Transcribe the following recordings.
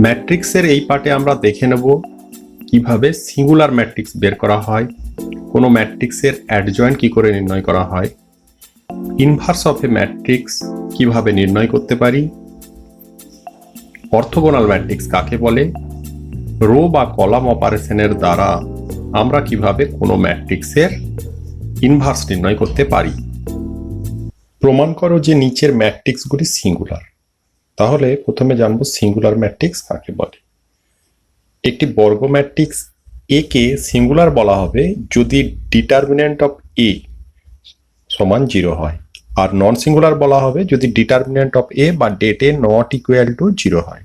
ম্যাট্রিক্সের এই পার্টে আমরা দেখে নেব কিভাবে সিঙ্গুলার ম্যাট্রিক্স বের করা হয়, কোনো ম্যাট্রিক্সের অ্যাডজয়েন্ট কি করে নির্ণয় করা হয়, ইনভার্স অফ এ ম্যাট্রিক্স কিভাবে নির্ণয় করতে পারি, অর্থোগোনাল ম্যাট্রিক্স কাকে বলে, রো বা কলাম অপারেশনের দ্বারা আমরা কিভাবে কোনো ম্যাট্রিক্সের ইনভার্স নির্ণয় করতে পারি। প্রমাণ করো যে নিচের ম্যাট্রিক্সগুলি সিঙ্গুলার। তাহলে প্রথমে জানবো সিঙ্গুলার ম্যাট্রিক্স কাকে বলে। একটি বর্গ ম্যাট্রিক্স এ কে সিঙ্গুলার বলা হবে যদি ডিটারমিন্যান্ট অফ এ সমান 0 হয়, আর নন সিঙ্গুলার বলা হবে যদি ডিটারমিন্যান্ট অফ এ বা det A not equal to 0 হয়।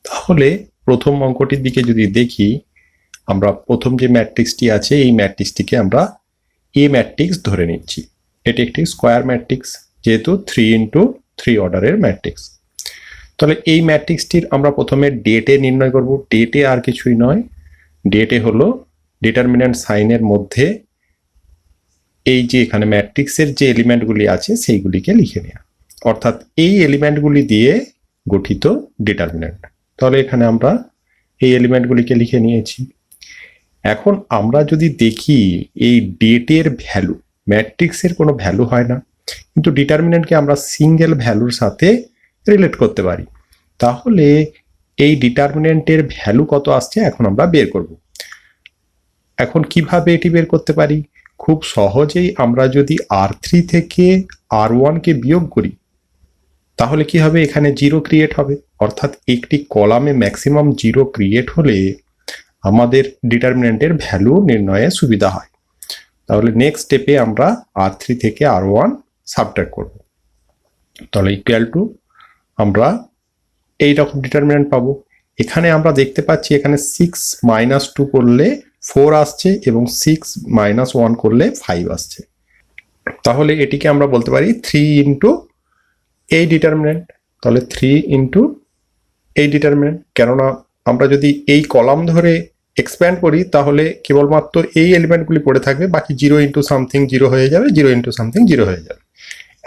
তাহলে প্রথম অঙ্কটির দিকে যদি দেখি, আমরা প্রথম যে ম্যাট্রিক্সটি আছে এই ম্যাট্রিক্সটিকে আমরা এ ম্যাট্রিক্স ধরে নিচ্ছি। এটি একটি স্কোয়ার ম্যাট্রিক্স, যেহেতু 3x3 অর্ডারের ম্যাট্রিক্স। তাহলে এই ম্যাট্রিক্সটির আমরা প্রথমে ডেটে নির্ণয় করব। ডেটে আর কিছুই নয়, ডেটে হলো ডিটারমিন্যান্ট সাইনের মধ্যে এই যে এখানে ম্যাট্রিক্সের যে এলিমেন্টগুলি আছে সেইগুলিকে লিখে নেওয়া, অর্থাৎ এই এলিমেন্টগুলি দিয়ে গঠিত ডিটারমিন্যান্ট। তাহলে এখানে আমরা এই এলিমেন্টগুলিকে লিখে নিয়েছি। এখন আমরা যদি দেখি এই ডেটের ভ্যালু, ম্যাট্রিক্সের কোনো ভ্যালু হয় না, কিন্তু ডিটারমিন্যান্টকে আমরা সিঙ্গেল ভ্যালুর সাথে রিলেট করতে পারি। তাহলে এই ডিটারমিন্যান্টের ভ্যালু কত আসছে এখন আমরা বের করব। এখন কিভাবে এটি বের করতে পারি? খুব সহজেই আমরা যদি R3 থেকে R1 কে বিয়োগ করি তাহলে কি হবে, এখানে 0 ক্রিয়েট হবে, অর্থাৎ একটি কলামে ম্যাক্সিমাম 0 ক্রিয়েট হলে আমাদের ডিটারমিন্যান্টের ভ্যালু নির্ণয়ে সুবিধা হয়। তাহলে নেক্সট স্টেপে আমরা R3 থেকে R1 সাবট্রাক্ট করব। তাহলে ইকুয়াল টু আমরা এই রকম ডিটারমিন্যান্ট পাবো। এখানে আমরা দেখতে পাচ্ছি এখানে 6 - 2 করলে 4 আসছে এবং 6 - 1 করলে 5 আসছে। তাহলে এটিকে আমরা বলতে পারি 3 ইন্টু এই ডিটারমিন্যান্ট। তাহলে 3 ইন্টু এই ডিটারমিন্যান্ট, কেননা আমরা যদি এই কলাম ধরে এক্সপ্যান্ড করি তাহলে কেবলমাত্র এই এলিমেন্টগুলি পড়ে থাকবে, বাকি 0 ইন্টু সামথিং 0 হয়ে যাবে, 0 ইন্টু সামথিং 0 হয়ে যাবে।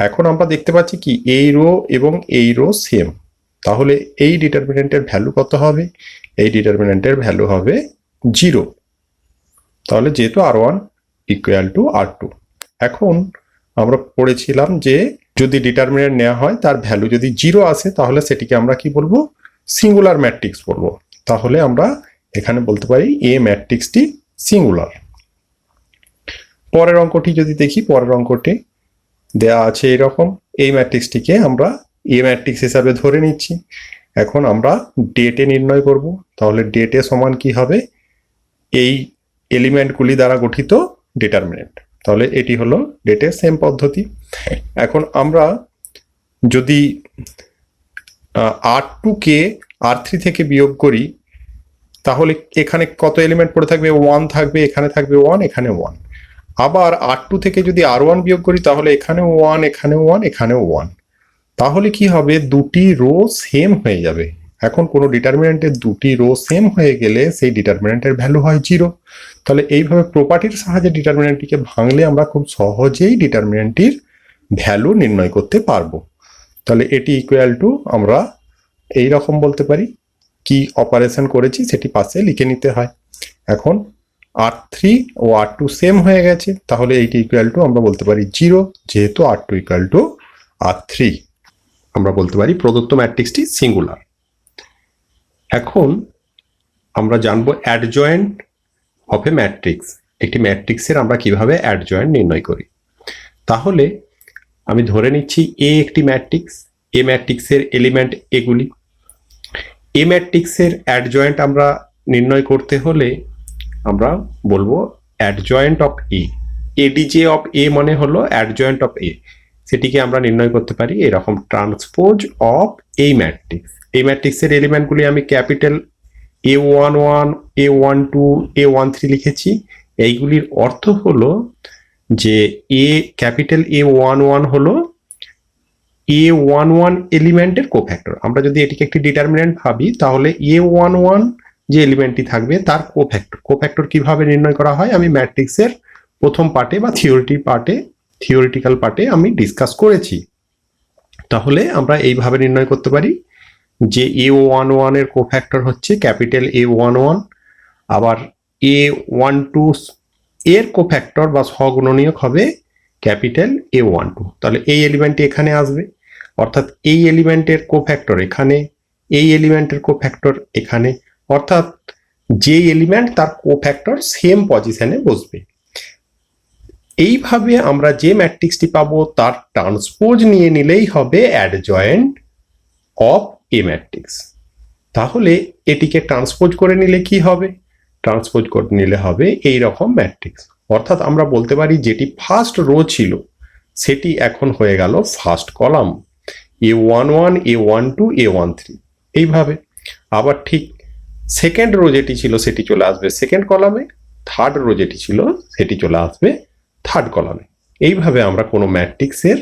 এখন আমরা দেখতে পাচ্ছি কি এই রো এবং এই রো সেম, তাহলে এই ডিটারমিন্যান্টের ভ্যালু কত হবে? এই ডিটারমিন্যান্টের ভ্যালু হবে 0। তাহলে যেহেতু R1 ইকুয়াল টু R2। এখন আমরা পড়েছিলাম যে যদি ডিটারমিন্যান্ট নেওয়া হয় তার ভ্যালু যদি 0 আসে তাহলে সেটিকে আমরা কি বলবো? সিঙ্গুলার ম্যাট্রিক্স বলবো। তাহলে আমরা এখানে বলতে পারি এ ম্যাট্রিক্সটি সিঙ্গুলার। পরের অঙ্কটি যদি দেখি, পরের অঙ্কটি দেয়া আছে এরকম, এই ম্যাট্রিক্সটিকে আমরা এ ম্যাট্রিক্স হিসাবে ধরে নিচ্ছি। এখন আমরা ডেটে নির্ণয় করব। তাহলে ডেটে সমান কি হবে? এই এলিমেন্টগুলি দ্বারা গঠিত ডিটারমিন্যান্ট। তাহলে এটি হলো ডেটের সেম পদ্ধতি। এখন আমরা যদি R2 কে R3 থেকে বিয়োগ করি তাহলে এখানে কত এলিমেন্ট পড়ে থাকবে? 1 থাকবে, এখানে থাকবে 1, এখানে 1। আবার R2 থেকে যদি R1 বিয়োগ করি তাহলে এখানেও 1, এখানেও 1, এখানেও 1। তাহলে কি হবে? দুটি রো সেম হয়ে যাবে। এখন কোনো ডিটারমিন্যান্টের দুটি রো সেম হয়ে গেলে সেই ডিটারমিন্যান্টের ভ্যালু হয় 0। তাহলে এইভাবে প্রপার্টির সাহায্যে ডিটারমিন্যান্টটিকে ভাঙলে আমরা খুব সহজেই ডিটারমিন্যান্টটির ভ্যালু নির্ণয় করতে পারবো। তাহলে এটি ইকুয়াল টু আমরা এই রকম বলতে পারি, কি অপারেশন করেছি সেটি পাশে লিখে নিতে হয়। এখন R3 ও R2 সেম হয়ে গেছে, তাহলে এইটি ইকুয়াল টু আমরা বলতে পারি 0, যেহেতু R2 ইকুয়াল টু R3। আমরা বলতে পারি প্রদত্ত ম্যাট্রিক্সটি সিঙ্গুলার। এখন আমরা জানবো অ্যাডজয়েন্ট অফ এ ম্যাট্রিক্স। একটি ম্যাট্রিক্সের আমরা কিভাবে অ্যাডজয়েন্ট নির্ণয় করি। তাহলে আমি ধরে নিচ্ছি এ একটি ম্যাট্রিক্স, এ ম্যাট্রিক্সের এলিমেন্ট এগুলি। এ ম্যাট্রিক্সের অ্যাডজয়েন্ট আমরা নির্ণয় করতে হলে আমরা বলবো adjoint of A. ADJ of A মানে হলো অ্যাডজয়েন্ট অফ এ। সেটিকে আমরা নির্ণয় করতে পারি এরকম, ট্রান্সপোজ অফ এই ম্যাট্রিক্স। এই ম্যাট্রিক্সের এলিমেন্টগুলি আমি ক্যাপিটাল A11, A12, A13 লিখেছি। এইগুলির অর্থ হলো যে ক্যাপিটাল A11 হলো A11 এলিমেন্টের কোফ্যাক্টর। আমরা যদি এটিকে একটি ডিটারমিন্যান্ট ভাবি তাহলে A11 যে এলিমেন্টটি থাকবে তার কোফ্যাক্টর কিভাবে নির্ণয় করা হয় আমি ম্যাট্রিক্সের প্রথম পার্টে বা থিওরিটিক্যাল পার্টে আমি ডিসকাস করেছি। তাহলে আমরা এইভাবে নির্ণয় করতে পারি যে A11 এর কোফ্যাক্টর হচ্ছে ক্যাপিটাল A11, আবার A12 এর কোফ্যাক্টর বা সহগুণনীয়ক হবে ক্যাপিটাল A12। তাহলে এই এলিমেন্টটি এখানে আসবে, অর্থাৎ এই এলিমেন্টের কোফ্যাক্টর এখানে, এই এলিমেন্টের কোফ্যাক্টর এখানে, অর্থাৎ যে এলিমেন্ট তার কোফ্যাক্টর সেম পজিশনে বসবে। এইভাবে আমরা যে ম্যাট্রিক্সটি পাবো তার ট্রান্সপোজ নিয়ে নিলেই হবে অ্যাডজয়েন্ট অফ এ ম্যাট্রিক্স। তাহলে এটিকে ট্রান্সপোজ করে নিলে কি হবে? ট্রান্সপোজ করে নিলে হবে এই রকম ম্যাট্রিক্স, অর্থাৎ আমরা বলতে পারি যেটি ফার্স্ট রো ছিল সেটি এখন হয়ে গেল first column, A11, A12, A13 এইভাবে। আবার ঠিক সেকেন্ড রো যেটি ছিল সেটি চলে আসবে সেকেন্ড কলামে, থার্ড রো যেটি ছিল সেটি চলে আসবে থার্ড কলামে। এইভাবে আমরা কোনো ম্যাট্রিক্সের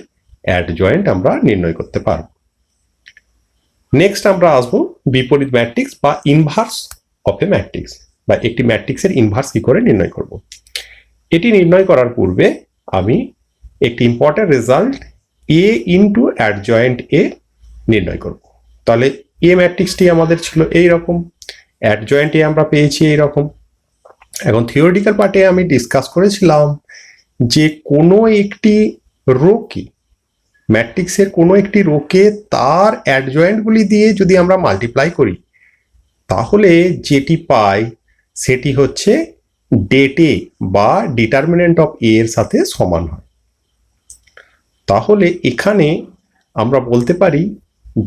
অ্যাডজয়েন্ট আমরা নির্ণয় করতে পারব। নেক্সট আমরা আসবো বিপরীত ম্যাট্রিক্স বা ইনভার্স অফ এ ম্যাট্রিক্স, বা একটি ম্যাট্রিক্সের ইনভার্স কি করে নির্ণয় করব। এটি নির্ণয় করার পূর্বে আমি একটি ইম্পর্টেন্ট রেজাল্ট এ ইন্টু অ্যাডজয়েন্ট এ নির্ণয় করব। তাহলে এ ম্যাট্রিক্সটি আমাদের ছিল এই রকম, অ্যাডজয়েন্ট এ আমরা পেয়েছি এই রকম। এখন থিওরিটিক্যাল পার্টে আমি ডিসকাস করেছিলাম যে কোনো একটি রোকে, ম্যাট্রিক্সের কোনো একটি রোকে তার অ্যাডজয়েন্টগুলি দিয়ে যদি আমরা মাল্টিপ্লাই করি তাহলে যেটি পাই সেটি হচ্ছে ডেট এ বা ডিটারমিনেন্ট অফ এ এর সাথে সমান হয়। তাহলে এখানে আমরা বলতে পারি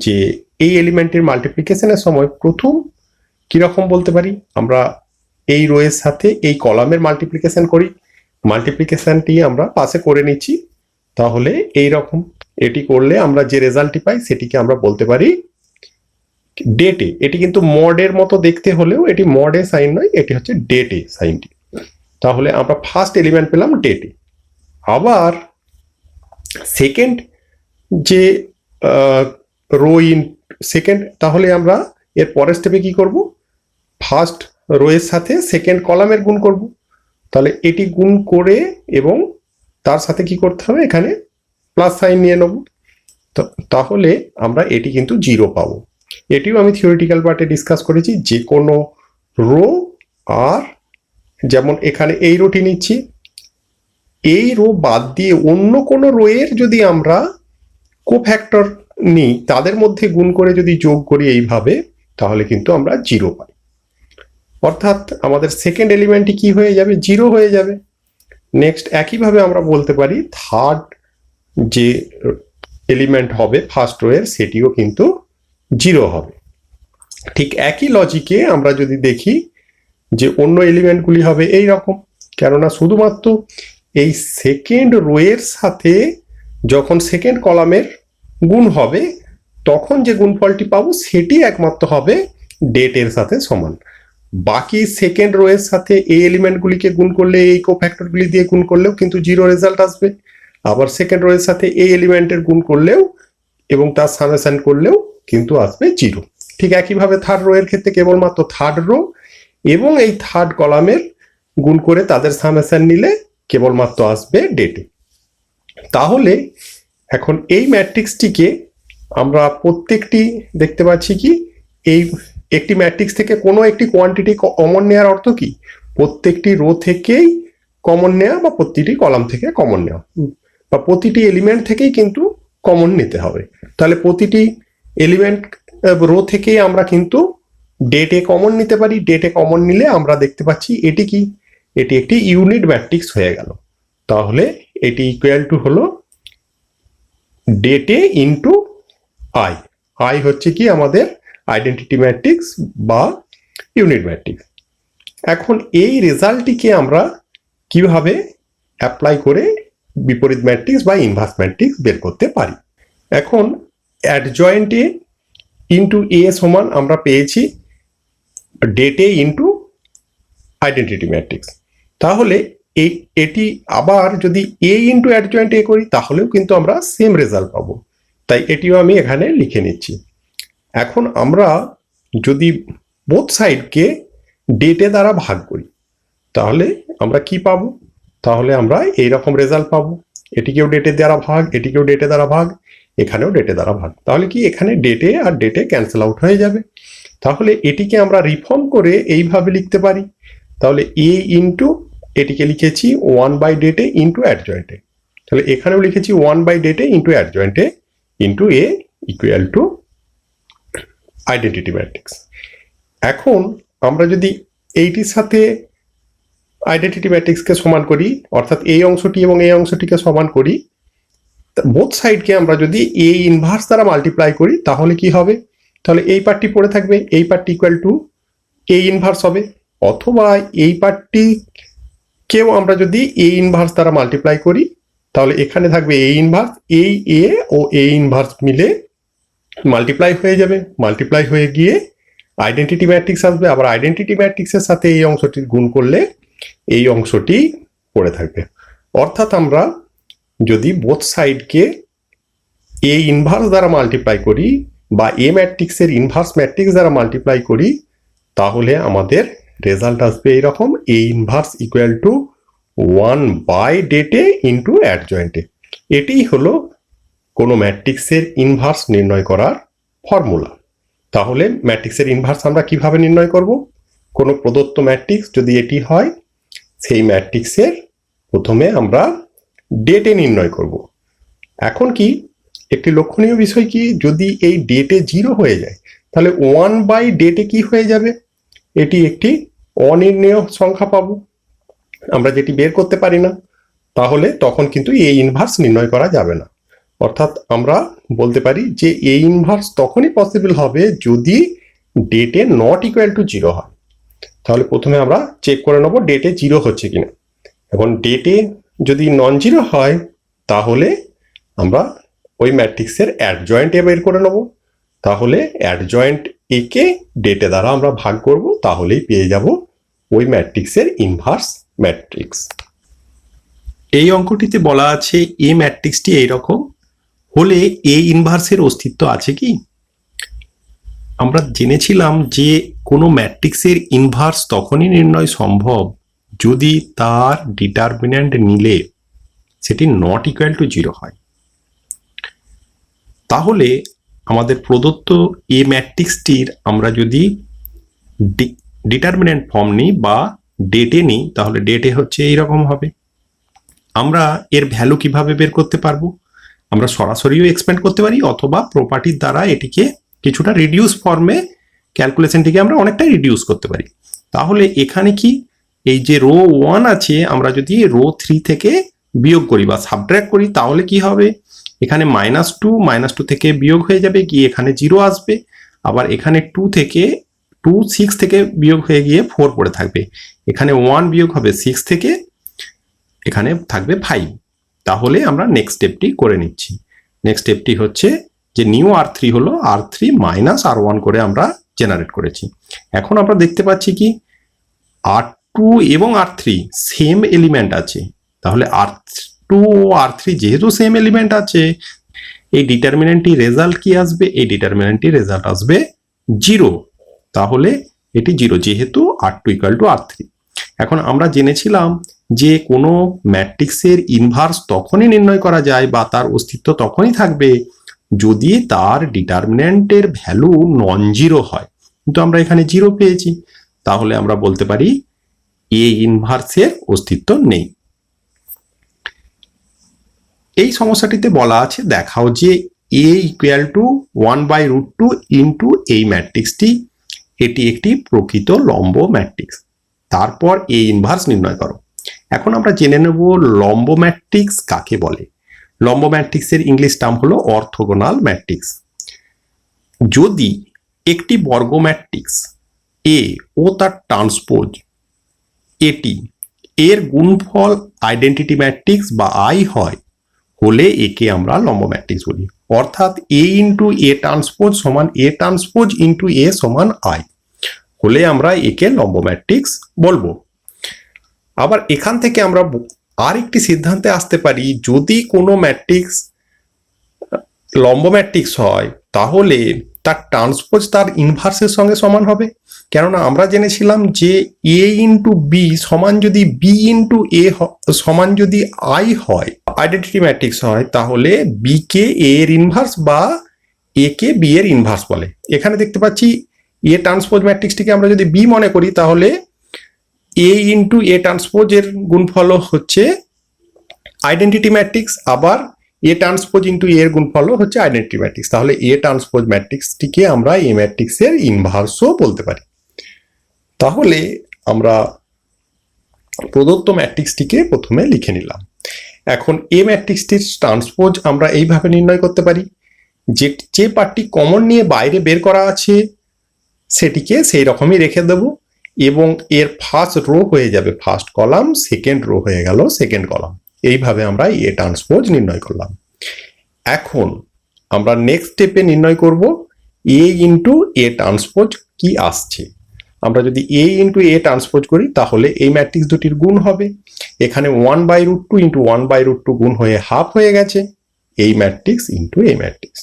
যে এই এলিমেন্টের মাল্টিপ্লিকেশনের সময় প্রথম কিরকম বলতে পারি, আমরা এই রো এর সাথে এই কলামের মাল্টিপ্লিকেশন করি, মাল্টিপ্লিকেশনটি আমরা পাশে করে নিচ্ছি, তাহলে এই রকম এটি করলে আমরা যে রেজাল্টটি পাই সেটিকে আমরা বলতে পারি ডেটে। এটি কিন্তু মডের মতো দেখতে হলেও এটি মডে সাইন নয়, এটি হচ্ছে ডেটে সাইনটি। তাহলে আমরা ফার্স্ট এলিমেন্ট পেলাম ডেটে। আবার সেকেন্ড যে রো ইন সেকেন্ড, তাহলে আমরা এর পরের স্টেপে কি করব, ফার্স্ট রো এর সাথে সেকেন্ড কলামের গুণ করব। তাহলে এটি গুণ করে এবং তার সাথে কি করতে হবে, এখানে প্লাস সাইন নিয়ে নেব। তাহলে আমরা এটি কিন্তু 0 পাবো। এটিও আমি থিওরিটিক্যাল পার্টে ডিসকাস করেছি, যে কোনো রো, আর যেমন এখানে এই রোটি নিচ্ছি, এই রো বাদ দিয়ে অন্য কোনো রো এর যদি আমরা কোফ্যাক্টর নিই তাদের মধ্যে গুণ করে যদি যোগ করি এইভাবে, তাহলে কিন্তু আমরা 0 পাই। অর্থাৎ আমাদের সেকেন্ড এলিমেন্টটি কি হয়ে যাবে, 0 হয়ে যাবে। নেক্সট একইভাবে আমরা বলতে পারি থার্ড যে এলিমেন্ট হবে ফার্স্ট রো এর সেটিও কিন্তু 0 হবে। ঠিক একই লজিকে আমরা যদি দেখি যে অন্য এলিমেন্টগুলি হবে এই রকম, কেননা শুধুমাত্র এই সেকেন্ড রো এর সাথে যখন সেকেন্ড কলামের গুণ হবে তখন যে গুণফলটি পাবো সেটি একমাত্র হবে ডেট এর সাথে সমান। বাকি সেকেন্ড রো এর সাথে এই এলিমেন্টগুলিকে গুণ করলে, এই কোফ্যাক্টরগুলি দিয়ে গুণ করলেও কিন্তু 0 রেজাল্ট আসবে। আবার সেকেন্ড রো এর সাথে এই এলিমেন্টের গুণ করলেও এবং তার সামেশন করলেও কিন্তু আসবে 0। ঠিক একইভাবে থার্ড রো এর ক্ষেত্রে কেবলমাত্র থার্ড রো এবং এই থার্ড কলামের গুণ করে তাদের সামেশন নিলে কেবলমাত্র আসবে ডেটে। তাহলে এখন এই ম্যাট্রিক্সটিকে আমরা প্রত্যেকটি দেখতে পাচ্ছি কি, এই একটি ম্যাট্রিক্স থেকে কোনো একটি কোয়ান্টিটি কমন নেওয়ার অর্থ কি, প্রত্যেকটি রো থেকেই কমন নেওয়া বা প্রতিটি কলাম থেকে কমন নেওয়া বা প্রতিটি এলিমেন্ট থেকেই কিন্তু কমন নিতে হবে। তাহলে প্রতিটি এলিমেন্ট রো থেকেই আমরা কিন্তু ডেটে কমন নিতে পারি। ডেটে কমন নিলে আমরা দেখতে পাচ্ছি এটি কি, এটি একটি ইউনিট ম্যাট্রিক্স হয়ে গেল। তাহলে এটি ইকুয়াল টু হলো ডেটে ইন্টু আই। আই হচ্ছে কি আমাদের আইডেন্টিটি ম্যাট্রিক্স বা ইউনিট ম্যাট্রিক্স। এখন এই রেজাল্টটিকে আমরা কিভাবে অ্যাপ্লাই করে বিপরীত ম্যাট্রিক্স বা ইনভার্স ম্যাট্রিক্স বের করতে পারি। এখন অ্যাডজয়েন্ট এ ইন্টু এ সমান আমরা পেয়েছি ডেটে ইন্টু আইডেন্টিটি ম্যাট্রিক্স। তাহলে এটি আবার যদি এ ইন্টু অ্যাডজয়েন্ট এ করি তাহলেও কিন্তু আমরা সেম রেজাল্ট পাবো, তাই এটিও আমি এখানে লিখে নিচ্ছি। এখন আমরা যদি বোথ সাইডকে ডেটে দ্বারা ভাগ করি তাহলে আমরা কি পাবো, তাহলে আমরা এই রকম রেজাল্ট পাবো। এটিকেও ডেটে দ্বারা ভাগ, এটিকেও ডেটে দ্বারা ভাগ, এখানেও ডেটে দ্বারা ভাগ, তাহলে কি এখানে ডেটে আর ডেটে ক্যান্সেল আউট হয়ে যাবে। তাহলে এটিকে আমরা রিফর্ম করে এইভাবে লিখতে পারি, তাহলে এ ইন্টু এটিকে লিখেছি 1/ডেটে ইন্টু অ্যাডজয়েন্টে, তাহলে এখানেও লিখেছি 1/ডেটে ইন্টু অ্যাডজয়েন্টে into A equal to identity matrix. এখন আমরা যদি এইটির সাথে আইডেন্টিটি ম্যাট্রিক্সকে সমান করি, অর্থাৎ এই অংশটি এবং এই অংশটিকে সমান করি, বোথ সাইডকে আমরা যদি এ ইনভার্স দ্বারা মাল্টিপ্লাই করি তাহলে কি হবে, তাহলে এই পার্টটি পড়ে থাকবে, এই পার্টটি ইকুয়াল টু এ ইনভার্স হবে, অথবা এই পার্টটিকেও আমরা যদি এ ইনভার্স দ্বারা মাল্টিপ্লাই করি তাহলে এখানে থাকবে এ ইনভার্স, এই এ ও এ ইনভার্স মিলে মাল্টিপ্লাই হয়ে যাবে, মাল্টিপ্লাই হয়ে গিয়ে আইডেন্টিটি ম্যাট্রিক্স আসবে, আবার আইডেন্টিটি ম্যাট্রিক্সের সাথে এই অংশটি গুণ করলে এই অংশটি পড়ে থাকবে। অর্থাৎ আমরা যদি বোথ সাইডকে এ ইনভার্স দ্বারা মাল্টিপ্লাই করি বা এ ম্যাট্রিক্সের ইনভার্স ম্যাট্রিক্স দ্বারা মাল্টিপ্লাই করি তাহলে আমাদের রেজাল্ট আসবে এইরকম, A inverse equal to 1/ডেটে into অ্যাডজয়েন্টে। এটিই হলো কোনো ম্যাট্রিক্সের ইনভার্স নির্ণয় করার ফর্মুলা। তাহলে ম্যাট্রিক্সের ইনভার্স আমরা কিভাবে নির্ণয় করব, কোনো প্রদত্ত ম্যাট্রিক্স যদি এটি হয় সেই ম্যাট্রিক্সের প্রথমে আমরা ডেটে নির্ণয় করব। এখন কি একটি লক্ষণীয় বিষয় কি, যদি এই ডেটে 0 হয়ে যায় তাহলে 1/ডেটে কি হয়ে যাবে, এটি একটি অনির্ণেয় সংখ্যা পাবো আমরা, যেটি বের করতে পারি না, তাহলে তখন কিন্তু এ ইনভার্স নির্ণয় করা যাবে না। অর্থাৎ আমরা বলতে পারি যে এ ইনভার্স তখনই পসিবল হবে যদি ডেটে নট ইকুয়াল টু 0 হয়। তাহলে প্রথমে আমরা চেক করে নেব ডেটে 0 হচ্ছে কিনা। এখন ডেটে যদি নন 0 হয় তাহলে আমরা ওই ম্যাট্রিক্সের অ্যাডজয়েন্ট এ বের করে নেব, তাহলে অ্যাডজয়েন্ট একে ডেটে দ্বারা আমরা ভাগ করব, তাহলেই পেয়ে যাব ওই ম্যাট্রিক্সের ইনভার্স ম্যাট্রিক্স। এই অঙ্কটিতে বলা আছে এ ম্যাট্রিক্সটি এইরকম হলে এ ইনভার্সের অস্তিত্ব আছে কি। আমরা জেনেছিলাম যে কোনো ম্যাট্রিক্সের ইনভার্স তখনই নির্ণয় সম্ভব যদি তার ডিটারমিন্যান্ট নিলে সেটি নট ইকুয়াল টু 0 হয়। তাহলে আমাদের প্রদত্ত এ ম্যাট্রিক্সটির আমরা যদি ডিটারমিন্যান্ট ফর্ম নিই বা ডেটে নিই তাহলে ডেটে হচ্ছে এইরকম হবে। আমরা এর ভ্যালু কিভাবে বের করতে পারবো, আমরা সরাসরিও এক্সপ্যান্ড করতে পারি অথবা প্রপার্টির দ্বারা এটিকে কিছুটা রিডিউস ফর্মে ক্যালকুলেশনটিকে আমরা অনেকটাই রিডিউস করতে পারি। তাহলে এখানে কি এই যে রো 1 আছে আমরা যদি রো 3 থেকে বিয়োগ করি বা সাবট্রাক্ট করি তাহলে কি হবে, এখানে -2 থেকে বিয়োগ হয়ে যাবে গিয়ে এখানে 0 আসবে, আবার এখানে 2 থেকে 6 থেকে বিয়োগ হয়ে গিয়ে 4 পড়ে থাকবে, এখানে 1 বিয়োগ হবে 6 থেকে, এখানে থাকবে 5। তাহলে আমরা নেক্সট স্টেপটি করে নিচ্ছি। নেক্সট স্টেপটি হচ্ছে যে নিউ R3 হলো R3 মাইনাস R1 করে আমরা জেনারেট করেছি। এখন আমরা দেখতে পাচ্ছি কি R2 এবং R3 সেম এলিমেন্ট আছে, তাহলে R2 ও R3 যেহেতু সেম এলিমেন্ট আছে এই ডিটারমিন্যান্টটি রেজাল্ট কি আসবে, এই ডিটারমিন্যান্টটি রেজাল্ট আসবে 0। তাহলে এটি 0 যেহেতু R2 ইকুয়াল টু R3। এখন আমরা জেনেছিলাম যে কোনো ম্যাট্রিক্সের ইনভার্স তখনই নির্ণয় করা যায় বা তার অস্তিত্ব তখনই থাকবে যদি তার ডিটারমিন্যান্টের ভ্যালু নন 0 হয়, কিন্তু আমরা এখানে 0 পেয়েছি, তাহলে আমরা বলতে পারি এ ইনভার্সের অস্তিত্ব নেই। এই সমস্যাটিতে বলা আছে দেখাও যে এ ইকুয়াল টু 1/√2 ইন্টু এই ম্যাট্রিক্সটি এটি একটি প্রকৃত লম্ব ম্যাট্রিক্স, তারপর এ ইনভার্স নির্ণয় করো। এখন আমরা জেনে নেব লম্ব ম্যাট্রিক্স কাকে বলে। লম্ব ম্যাট্রিক্সের ইংলিশ টার্ম হলো অর্থোগোনাল ম্যাট্রিক্স। যদি একটি বর্গ ম্যাট্রিক্স এ ও তার ট্রান্সপোজ এটি এর গুণফল আইডেন্টিটি ম্যাট্রিক্স বা আই হয় হলে একে আমরা লম্ব ম্যাট্রিক্স বলি। অর্থাৎ এ ইন্টু এ ট্রান্সপোজ সমান এ ট্রান্সপোজ ইন্টু এ সমান আই হলে আমরা একে লম্ব ম্যাট্রিক্স বলবো। আবার এখান থেকে আমরা আরেকটি সিদ্ধান্তে আসতে পারি, যদি কোনো ম্যাট্রিক্স লম্ব ম্যাট্রিক্স হয় তাহলে তার ট্রান্সপোজ তার ইনভার্সের সঙ্গে সমান হবে। কেননা আমরা জেনেছিলাম যে এ ইন্টু বি সমান যদি বি ইন্টু এ সমান যদি আই হয়, আইডেন্টিটি ম্যাট্রিক্স হয়, তাহলে বি কে এ এর ইনভার্স বা এ কে বি এর ইনভার্স বলে। এখানে দেখতে পাচ্ছি এ ট্রান্সপোজ ম্যাট্রিক্সটিকে আমরা যদি বি মনে করি, তাহলে এ ইন্টু এ ট্রান্সপোজ এর গুণফল হচ্ছে আইডেন্টিটি ম্যাট্রিক্স, আবার এ ট্রান্সপোজ ইন্টু এর গুণফল হচ্ছে আইডেন্টিটি ম্যাট্রিক্স। তাহলে এ ট্রান্সপোজ ম্যাট্রিক্সটিকে আমরা এ ম্যাট্রিক্সের ইনভার্সও বলতে পারি। তাহলে আমরা প্রদত্ত ম্যাট্রিক্সটিকে প্রথমে লিখে নিলাম। এখন এ ম্যাট্রিক্সটির ট্রান্সপোজ আমরা এইভাবে নির্ণয় করতে পারি, যে পার্টটি কমন নিয়ে বাইরে বের করা আছে সেটিকে সেই রকমই রেখে দেব, এবং এর ফার্স্ট রো হয়ে যাবে ফার্স্ট কলাম, সেকেন্ড রো হয়ে গেল সেকেন্ড কলাম। এইভাবে আমরা এ ট্রান্সপোজ নির্ণয় করলাম। এখন আমরা নেক্সট স্টেপে নির্ণয় করব এ ইন্টু এ ট্রান্সপোজ কি আসছে। আমরা যদি এ ইন্টু এ ট্রান্সপোজ করি, তাহলে এই ম্যাট্রিক্স দুটির গুণ হবে। এখানে 1/√2 ইন্টু 1/√2 গুণ হয়ে হাফ হয়ে গেছে এই ম্যাট্রিক্স ইন্টু এই ম্যাট্রিক্স।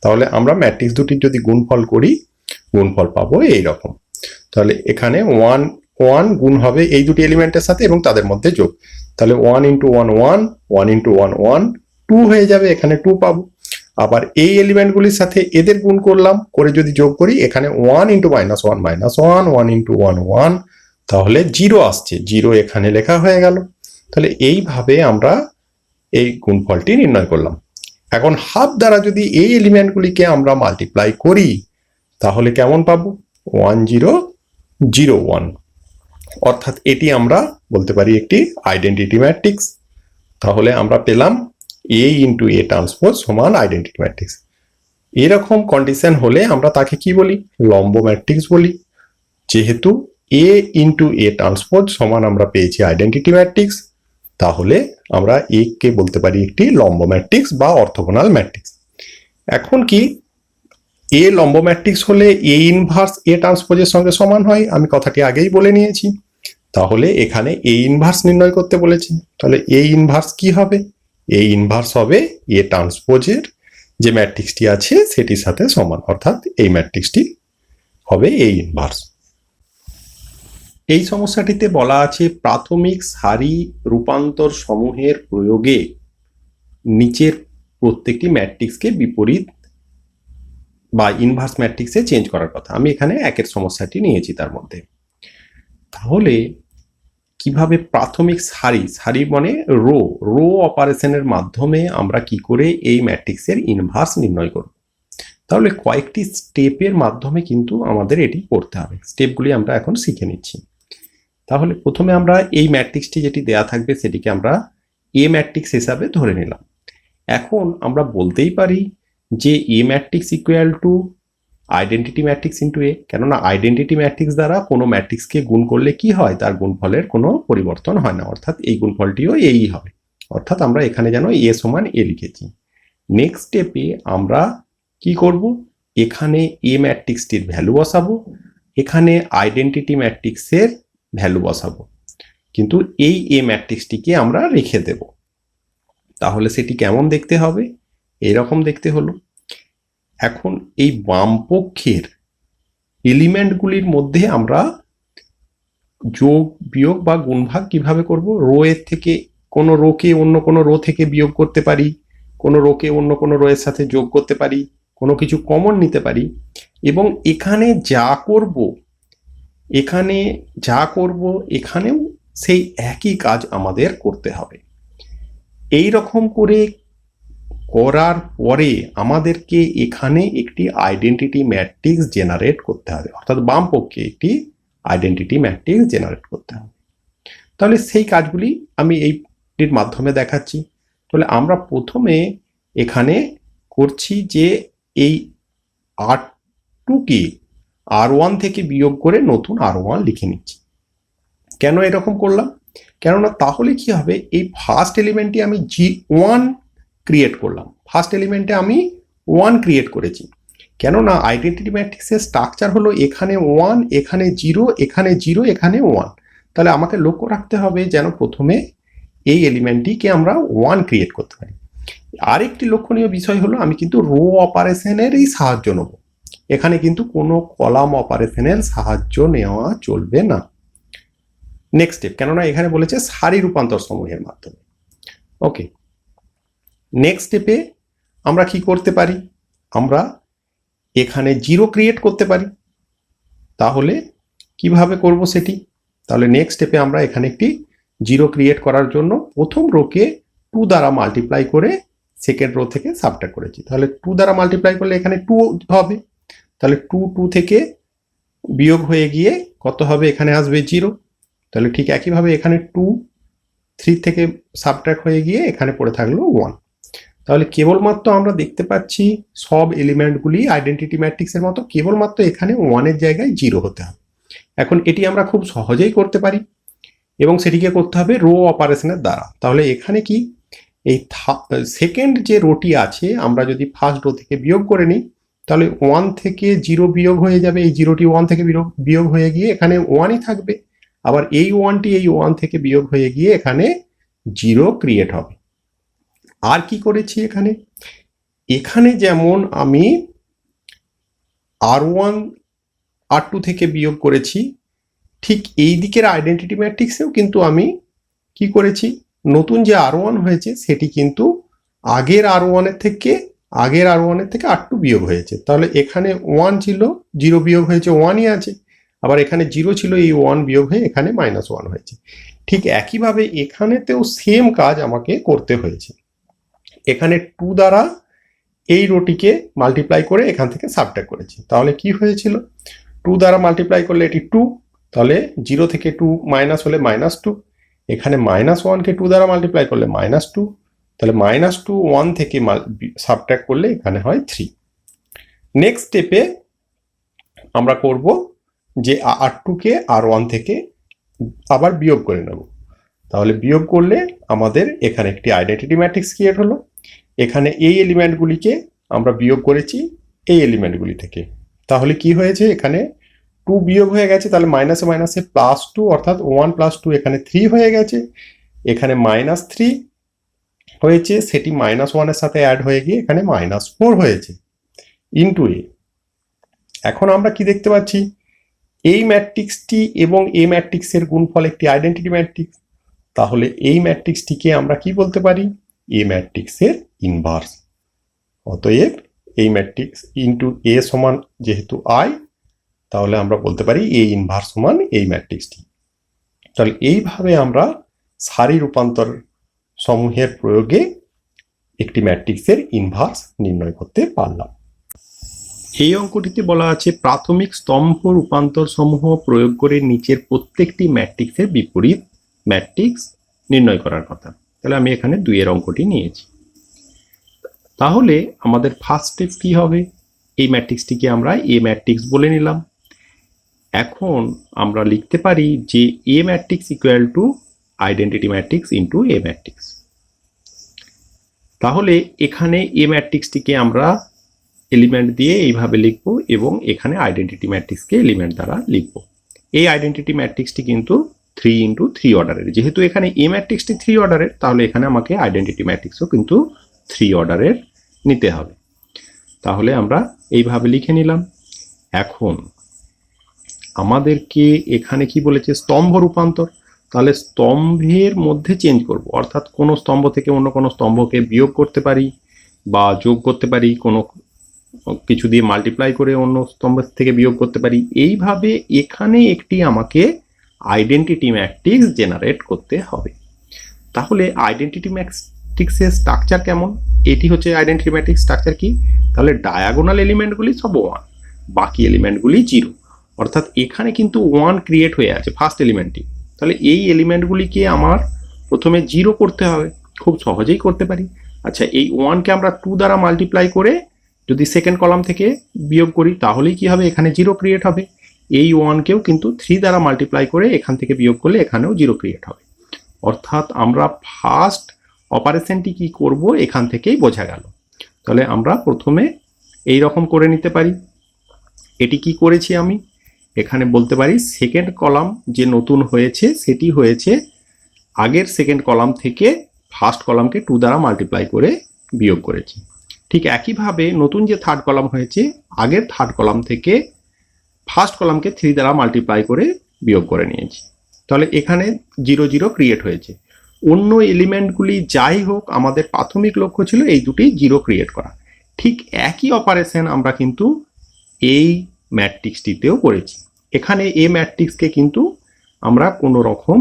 তাহলে আমরা ম্যাট্রিক্স দুটির যদি গুণফল করি, গুণফল পাবো এইরকম। তাহলে এখানে 1 গুণ হবে এই দুটি এলিমেন্টের সাথে এবং তাদের মধ্যে যোগ। তাহলে 1 ইন্টু 1 1, 1 ইন্টু 1 1, 2 হয়ে যাবে, এখানে 2 পাবো। আবার এই এলিমেন্টগুলির সাথে এদের গুণ করলাম, করে যদি যোগ করি, এখানে 1 ইন্টু -1 -1, 1 ইন্টু 1 1, তাহলে 0 আসছে, 0 এখানে লেখা হয়ে গেল। তাহলে এইভাবে আমরা এই গুণফলটি নির্ণয় করলাম। এখন হাফ দ্বারা যদি এই এলিমেন্টগুলিকে আমরা মাল্টিপ্লাই করি, তাহলে কেমন পাবো? 1 0 0 1, অর্থাৎ এটি আমরা বলতে পারি একটি আইডেন্টিটি ম্যাট্রিক্স। তাহলে আমরা পেলাম এ ইন্টু এ ট্রান্সপোজ সমান আইডেন্টিটি ম্যাট্রিক্স। এরকম কন্ডিশন হলে আমরা তাকে কি বলি? লম্ব ম্যাট্রিক্স বলি। যেহেতু এ ইন্টু এ ট্রান্সপোজ সমান আমরা পেয়েছি আইডেন্টিটি ম্যাট্রিক্স, তাহলে আমরা এ কে বলতে পারি একটি লম্ব ম্যাট্রিক্স বা অর্থোগোনাল ম্যাট্রিক্স। এখন কি এ লম্ব ম্যাট্রিক্স হলে এ ইনভার্স এ ট্রান্সপোজের সঙ্গে সমান হয়, আমি কথাটি আগেই বলে নিয়েছি। তাহলে এখানে এ ইনভার্স নির্ণয় করতে বলেছি। তাহলে এ ইনভার্স কি হবে? এ ইনভার্স হবে এ ট্রান্সপোজের যে ম্যাট্রিক্সটি আছে সেটির সাথে সমান, অর্থাৎ এই ম্যাট্রিক্সটি হবে এ ইনভার্স। এই সমস্যাটিতে বলা আছে প্রাথমিক সারি রূপান্তর সমূহের প্রয়োগে নিচের প্রত্যেকটি ম্যাট্রিক্সকে বিপরীত বা ইনভার্স ম্যাট্রিক্সে চেঞ্জ করার কথা। আমি এখানে একের সমস্যাটি নিয়েছি তার মধ্যে। তাহলে কিভাবে প্রাথমিক সারি মানে রো অপারেশনের মাধ্যমে আমরা কি করে এই ম্যাট্রিক্সের ইনভার্স নির্ণয় করব? তাহলে কয়েকটি স্টেপের মাধ্যমে কিন্তু আমাদের এটি করতে হবে। স্টেপগুলি আমরা এখন শিখে নিচ্ছি। তাহলে প্রথমে আমরা এই ম্যাট্রিক্সটি যেটি দেয়া থাকবে সেটিকে আমরা এ ম্যাট্রিক্স হিসাবে ধরে নিলাম। এখন আমরা বলতেই পারি যে A matrix equal to identity matrix into A, কেননা আইডেন্টিটি ম্যাট্রিক্স দ্বারা কোনো ম্যাট্রিক্সকে গুণ করলে কি হয়? তার গুণফলের কোনো পরিবর্তন হয় না, অর্থাৎ এই গুণফলটিও এই হবে। অর্থাৎ আমরা এখানে যেন এ সমান এ লিখেছি। নেক্সট স্টেপে আমরা কি করব? এখানে এ ম্যাট্রিক্সটির ভ্যালু বসাবো, এখানে আইডেন্টিটি ম্যাট্রিক্সের ভ্যালু বসাবো, কিন্তু এই এ ম্যাট্রিক্সটিকে আমরা রেখে দেব। তাহলে সেটি কেমন দেখতে হবে? এরকম দেখতে হলো। এখন এই বাম পক্ষের এলিমেন্টগুলির মধ্যে আমরা যোগ বিয়োগ বা গুণভাগ কিভাবে করব? রো এর থেকে কোনো রোকে অন্য কোনো রো থেকে বিয়োগ করতে পারি, কোনো রোকে অন্য কোনো রো এর সাথে যোগ করতে পারি, কোনো কিছু কমন নিতে পারি, এবং এখানে যা করব এখানেও সেই একই কাজ আমাদের করতে হবে। এই রকম করে করার পরে আমাদেরকে এখানে একটি আইডেন্টিটি ম্যাট্রিক্স জেনারেট করতে হবে, অর্থাৎ বাম পক্ষে একটি আইডেন্টিটি ম্যাট্রিক্স জেনারেট করতে হবে। তাহলে সেই কাজগুলি আমি এইটির মাধ্যমে দেখাচ্ছি। তাহলে আমরা প্রথমে এখানে করছি যে এই R2কে R1 থেকে বিয়োগ করে নতুন R1 লিখে নিচ্ছি। কেন এরকম করলাম? কেননা তাহলে কি হবে, এই ফার্স্ট এলিমেন্টটি আমি G1 ক্রিয়েট করলাম, ফার্স্ট এলিমেন্টে আমি 1 ক্রিয়েট করেছি। কেননা আইডেন্টিটি ম্যাট্রিক্সের স্ট্রাকচার হলো এখানে 1, এখানে 0, এখানে 0, এখানে 1। তাহলে আমাকে লক্ষ্য রাখতে হবে যেন প্রথমে এই এলিমেন্টটিকে আমরা 1 ক্রিয়েট করতে পারি। আরেকটি লক্ষণীয় বিষয় হলো আমি কিন্তু রো অপারেশনের এই সাহায্য নেব। এখানে কিন্তু কোনো কলাম অপারেশনের সাহায্য নেওয়া চলবে না। নেক্সট স্টেপ, কেননা এখানে বলেছে সারি রূপান্তর সমূহের মাধ্যমে। ওকে, নেক্সট স্টেপে আমরা কি করতে পারি, আমরা এখানে জিরো ক্রিয়েট করতে পারি। তাহলে কিভাবে করব সেটি, তাহলে নেক্সট স্টেপে আমরা এখানে একটি জিরো ক্রিয়েট করার জন্য প্রথম রোকে 2 দ্বারা মাল্টিপ্লাই করে সেকেন্ড রো থেকে সাবট্রাক্ট করেছি। তাহলে 2 দ্বারা মাল্টিপ্লাই করলে এখানে 2 হবে, তাহলে 2 থেকে বিয়োগ হয়ে গিয়ে কত হবে, এখানে আসবে 0। তাহলে ঠিক একইভাবে এখানে 2 3 থেকে সাবট্রাক্ট হয়ে গিয়ে এখানে পড়ে থাকলো 1। তাহলে কেবলমাত্র আমরা দেখতে পাচ্ছি সব এলিমেন্টগুলি আইডেন্টিটি ম্যাট্রিক্সের মতো, কেবলমাত্র এখানে 1 এর জায়গায় 0 হতে হবে। এখন এটি আমরা খুব সহজেই করতে পারি এবং সেটিকে করতে হবে রো অপারেশনের দ্বারা। তাহলে এখানে কি, এই সেকেন্ড যে রোটি আছে আমরা যদি ফার্স্ট রো থেকে বিয়োগ করে নিই, তাহলে 1 থেকে 0 বিয়োগ হয়ে যাবে, এই 0টি 1 থেকে বিয়োগ হয়ে গিয়ে এখানে 1ই থাকবে। আবার এই 1টি এই 1 থেকে বিয়োগ হয়ে গিয়ে এখানে 0 ক্রিয়েট হবে। আর কি করেছি এখানে, এখানে যেমন আমি R1 R2 থেকে বিয়োগ করেছি, ঠিক এই দিকের আইডেন্টিটি ম্যাট্রিক্সেও কিন্তু আমি কি করেছি, নতুন যে R1 হয়েছে সেটি কিন্তু আগের R1 এর থেকে R2 বিয়োগ হয়েছে। তাহলে এখানে 1 ছিল, 0 বিয়োগ হয়েছে 1ই আছে। আবার এখানে 0 ছিল, এই 1 বিয়োগ হয়ে এখানে -1 হয়েছে। ঠিক একইভাবে এখানেতেও সেম কাজ আমাকে করতে হয়েছে। এখানে 2 দ্বারা এই রোটিকে মাল্টিপ্লাই করে এখান থেকে সাবট্রাক্ট করেছি। তাহলে কি হয়েছিল, 2 দ্বারা মাল্টিপ্লাই করলে এটি 2, তাহলে 0 থেকে 2 মাইনাস হলে -2। এখানে -1কে 2 দ্বারা মাল্টিপ্লাই করলে -2, তাহলে -2 1 থেকে সাবট্রাক্ট করলে এখানে হয় 3। নেক্সট স্টেপে আমরা করব যে R2কে R1 থেকে আবার বিয়োগ করে নেব। তাহলে বিয়োগ করলে আমাদের এখানে একটি আইডেন্টিটি ম্যাট্রিক্স ক্রিয়েট হলো। এখানে এই এলিমেন্টগুলিকে আমরা বিয়োগ করেছি এই এলিমেন্টগুলি থেকে। তাহলে কি হয়েছে, এখানে 2 বিয়োগ হয়ে গেছে, তাহলে মাইনাসে মাইনাসে +2, অর্থাৎ 1 + 2 এখানে 3 হয়ে গেছে। এখানে -3 হয়েছে, সেটি -1 এর সাথে অ্যাড হয়ে গিয়ে এখানে -4 হয়েছে ইনটু এ। এখন আমরা কি দেখতে পাচ্ছি, এই ম্যাট্রিক্সটি এবং এই ম্যাট্রিক্সের গুণফল একটি আইডেন্টিটি ম্যাট্রিক্স। তাহলে এই ম্যাট্রিক্সটিকে আমরা কি বলতে পারি, এ ম্যাট্রিক্সের ইনভার্স। অতএব এই ম্যাট্রিক্স ইনটু এ সমান যেহেতু আই, তাহলে আমরা বলতে পারি এ ইনভার্স সমান এই ম্যাট্রিক্সটি। তাহলে এইভাবে আমরা সারি রূপান্তর সমূহের প্রয়োগে একটি ম্যাট্রিক্সের ইনভার্স নির্ণয় করতে পারলাম। এই অঙ্কটিতে বলা আছে প্রাথমিক স্তম্ভ রূপান্তর সমূহ প্রয়োগ করে নিচের প্রত্যেকটি ম্যাট্রিক্সের বিপরীত ম্যাট্রিক্স নির্ণয় করার কথা। তাহলে আমি এখানে 2 এর অঙ্কটি নিয়েছি। তাহলে আমাদের ফার্স্ট স্টেপ কি হবে, এই ম্যাট্রিক্সটিকে আমরা এ ম্যাট্রিক্স বলে নিলাম। এখন আমরা লিখতে পারি যে A matrix equal to identity matrix into A matrix. তাহলে এখানে এ ম্যাট্রিক্সটিকে আমরা এলিমেন্ট দিয়ে এইভাবে লিখব এবং এখানে আইডেন্টিটি ম্যাট্রিক্সকে এলিমেন্ট দ্বারা লিখব। এই আইডেন্টিটি ম্যাট্রিক্সটি কিন্তু 3 × 3 অর্ডারের। যেহেতু এখানে এ ম্যাট্রিক্সটি 3 অর্ডারের, তাহলে এখানে আমাকে আইডেন্টিটি ম্যাট্রিক্সও কিন্তু 3 অর্ডারের নিতে হবে। তাহলে আমরা এইভাবে লিখে নিলাম। এখন আমাদেরকে এখানে কি বলেছে, স্তম্ভ রূপান্তর। তাহলে স্তম্ভের মধ্যে চেঞ্জ করব, অর্থাৎ কোনো স্তম্ভ থেকে অন্য কোনো স্তম্ভকে বিয়োগ করতে পারি বা যোগ করতে পারি, কোনো কিছু দিয়ে মাল্টিপ্লাই করে অন্য স্তম্ভ থেকে বিয়োগ করতে পারি। এইভাবে এখানে একটি আমাকে আইডেন্টিটি ম্যাট্রিক্স জেনারেট করতে হবে। তাহলে আইডেন্টিটি ম্যাট্রিক্সের স্ট্রাকচার কেমন, এটি হচ্ছে আইডেন্টিটি ম্যাট্রিক্স স্ট্রাকচার কি, তাহলে ডায়াগোনাল এলিমেন্টগুলি সব 1, বাকি এলিমেন্টগুলি 0। অর্থাৎ এখানে কিন্তু 1 ক্রিয়েট হয়ে আছে ফার্স্ট এলিমেন্টটি। তাহলে এই এলিমেন্টগুলিকে আমার প্রথমে 0 করতে হবে, খুব সহজেই করতে পারি। আচ্ছা, এই 1কে আমরা 2 দ্বারা মাল্টিপ্লাই করে যদি সেকেন্ড কলাম থেকে বিয়োগ করি, তাহলেই কি হবে, এখানে 0 ক্রিয়েট হবে। এই 1কেও কিন্তু 3 দ্বারা মাল্টিপ্লাই করে এখান থেকে বিয়োগ করলে এখানেও 0 ক্রিয়েট হবে। অর্থাৎ আমরা ফার্স্ট অপারেশনটি কি করব এখান থেকেই বোঝা গেল। তাহলে আমরা প্রথমে এই রকম করে নিতে পারি। এটি কি করেছি আমি, এখানে বলতে পারি সেকেন্ড কলাম যে নতুন হয়েছে সেটি হয়েছে আগের সেকেন্ড কলাম থেকে ফার্স্ট কলামকে 2 দ্বারা মাল্টিপ্লাই করে বিয়োগ করেছি। ঠিক একইভাবে নতুন যে থার্ড কলাম হয়েছে, আগের থার্ড কলাম থেকে ফার্স্ট কলামকে 3 দ্বারা মাল্টিপ্লাই করে বিয়োগ করে নিয়েছি। তাহলে এখানে 0 0 ক্রিয়েট হয়েছে। অন্য এলিমেন্টগুলি যাই হোক, আমাদের প্রাথমিক লক্ষ্য ছিল এই দুটি 0 ক্রিয়েট করা। ঠিক একই অপারেশন আমরা কিন্তু এই ম্যাট্রিক্সটিতেও করেছি। এখানে এই ম্যাট্রিক্সকে কিন্তু আমরা কোনো রকম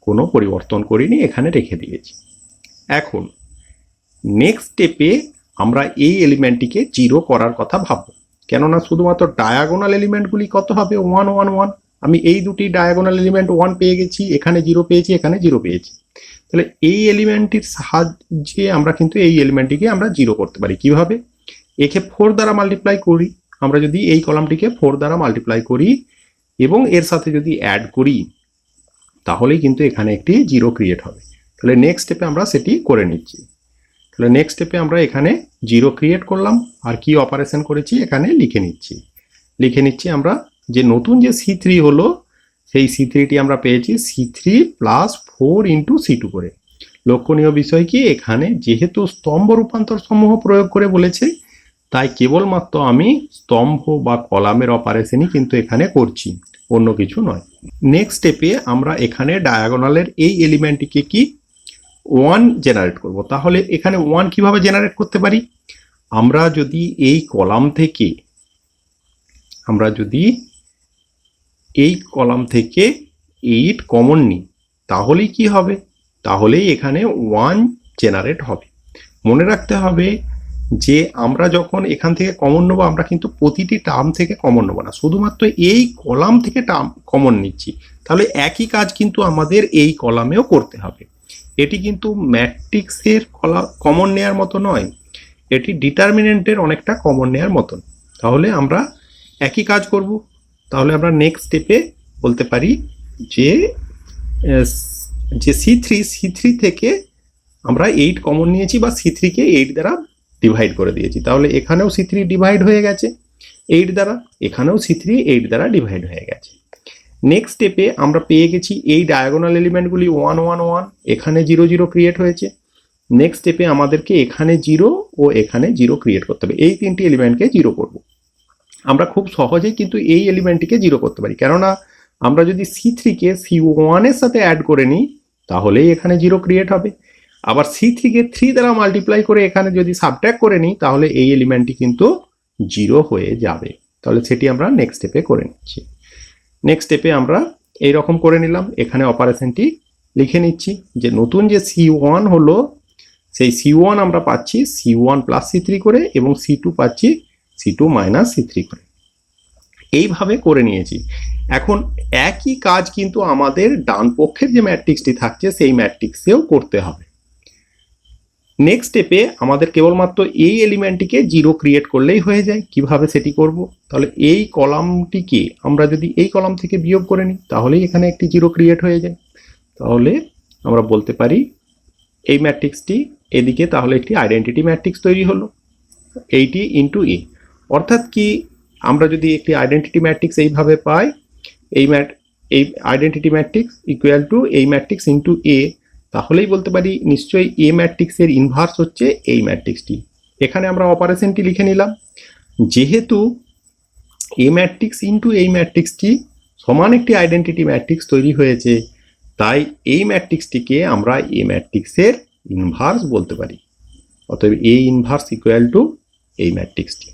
কোনো পরিবর্তন করিনি, এখানে রেখে দিয়েছি। এখন নেক্সট স্টেপে আমরা এই এলিমেন্টটিকে 0 করার কথা ভাববো, কেননা শুধুমাত্র ডায়াগোনাল এলিমেন্টগুলি কত হবে 1 1 1। আমি এই দুটি ডায়াগোনাল এলিমেন্ট 1 পেয়ে গেছি, এখানে 0 পেয়েছি, এখানে 0 পেয়েছি। তাহলে এই এলিমেন্টটির সাহায্যে আমরা কিন্তু এই এলিমেন্টটিকে আমরা 0 করতে পারি। কিভাবে? একে 4 দ্বারা মাল্টিপ্লাই করি। আমরা যদি এই কলামটিকে 4 দ্বারা মাল্টিপ্লাই করি এবং এর সাথে যদি অ্যাড করি, তাহলেই কিন্তু এখানে একটি 0 ক্রিয়েট হবে। তাহলে নেক্সট স্টেপে আমরা সেটি করে নিচ্ছি। তাহলে নেক্সট স্টেপে আমরা এখানে 0 ক্রিয়েট করলাম, আর কি অপারেশন করেছি এখানে লিখে নিচ্ছি আমরা যে নতুন যে C3 হলো, সেই C3টি আমরা পেয়েছি C3 প্লাস 4 ইন্টু C2 করে। লক্ষণীয় বিষয় কি, এখানে যেহেতু স্তম্ভ রূপান্তর সমূহ প্রয়োগ করে বলেছে, তাই কেবলমাত্র আমি স্তম্ভ বা কলামের অপারেশনই কিন্তু এখানে করছি, অন্য কিছু নয়। নেক্সট স্টেপে আমরা এখানে ডায়াগোনালের এই এলিমেন্টটিকে কি 1 জেনারেট করব। তাহলে এখানে 1 কিভাবে জেনারেট করতে পারি? আমরা যদি এই কলাম থেকে 8 কমন নিই, তাহলেই কি হবে? তাহলেই এখানে 1 জেনারেট হবে। মনে রাখতে হবে যে আমরা যখন এখান থেকে কমন নেবো, আমরা কিন্তু প্রতিটি টার্ম থেকে কমন নেবো না, শুধুমাত্র এই কলাম থেকে টার্ম কমন নিচ্ছি। তাহলে একই কাজ কিন্তু আমাদের এই কলামেও করতে হবে। এটি কিন্তু ম্যাট্রিক্সের কমন নেয়ার মতো নয়, এটি ডিটারমিনেন্টের অনেকটা কমন নেয়ার মতন। তাহলে আমরা একই কাজ করব। তাহলে আমরা নেক্সট স্টেপে বলতে পারি যে C3 থেকে আমরা 8 কমন নিয়েছি, বা C3 কে 8 দ্বারা ডিভাইড করে দিয়েছি। তাহলে এখানেও C3 ডিভাইড হয়ে গেছে 8 দ্বারা, এখানেও C3 8 দ্বারা ডিভাইড হয়ে গেছে। নেক্সট স্টেপে আমরা পেয়ে গেছি এই ডায়াগোনাল এলিমেন্টগুলি 1 1 1, এখানে 0 0 ক্রিয়েট হয়েছে। নেক্সট স্টেপে আমাদেরকে এখানে 0 ও এখানে 0 ক্রিয়েট করতে হবে। এই তিনটি এলিমেন্টকে 0 করব। আমরা খুব সহজেই কিন্তু এই এলিমেন্টটিকে 0 করতে পারি, কেননা আমরা যদি C3 কে C1 এর সাথে অ্যাড করে নিই, তাহলেই এখানে 0 ক্রিয়েট হবে। আবার C3 কে 3 দ্বারা মাল্টিপ্লাই করে এখানে যদি সাবট্র্যাক্ট করে নিই, তাহলে এই এলিমেন্টটি কিন্তু 0 হয়ে যাবে। তাহলে সেটি আমরা নেক্সট স্টেপে করে নিচ্ছি। নেক্সট স্টেপে আমরা এই রকম করে নিলাম, এখানে অপারেশনটি লিখে নিচ্ছি যে নতুন যে C1 হলো, সেই C1 আমরা পাচ্ছি C1 প্লাস C3 করে, এবং C2 পাচ্ছি C2 মাইনাস C3 করে। এইভাবে করে নিয়েছি। এখন একই কাজ কিন্তু আমাদের ডান পক্ষের যে ম্যাট্রিক্সটি থাকছে সেই ম্যাট্রিক্সেও করতে হবে। নেক্সট স্টেপে আমাদের কেবলমাত্র এই এলিমেন্টটিকে 0 ক্রিয়েট করলেই হয়ে যায়। কিভাবে সেটি করব? তাহলে এই কলামটিকে আমরা যদি এই কলাম থেকে বিয়োগ করে নিই, তাহলেই এখানে একটি 0 ক্রিয়েট হয়ে যায়। তাহলে আমরা বলতে পারি এই ম্যাট্রিক্সটি এদিকে তাহলে একটি আইডেন্টিটি ম্যাট্রিক্স তৈরি হলো 80 ইন্টু এ। অর্থাৎ কি, আমরা যদি একটি আইডেন্টিটি ম্যাট্রিক্স এইভাবে পাই, এই আইডেন্টিটি ম্যাট্রিক্স ইকুয়াল টু এই ম্যাট্রিক্স ইন্টু এ, তাহলেই বলতে পারি নিশ্চয়ই এ ম্যাট্রিক্সের ইনভার্স হচ্ছে এই ম্যাট্রিক্সটি। এখানে আমরা অপারেশনটি লিখে নিলাম। যেহেতু এ ম্যাট্রিক্স ইন্টু এই ম্যাট্রিক্সটি সমান একটি আইডেন্টিটি ম্যাট্রিক্স তৈরি হয়েছে, তাই এই ম্যাট্রিক্সটিকে আমরা এ ম্যাট্রিক্সের ইনভার্স বলতে পারি। অতএব এ ইনভার্স ইকুয়াল টু এই ম্যাট্রিক্সটি।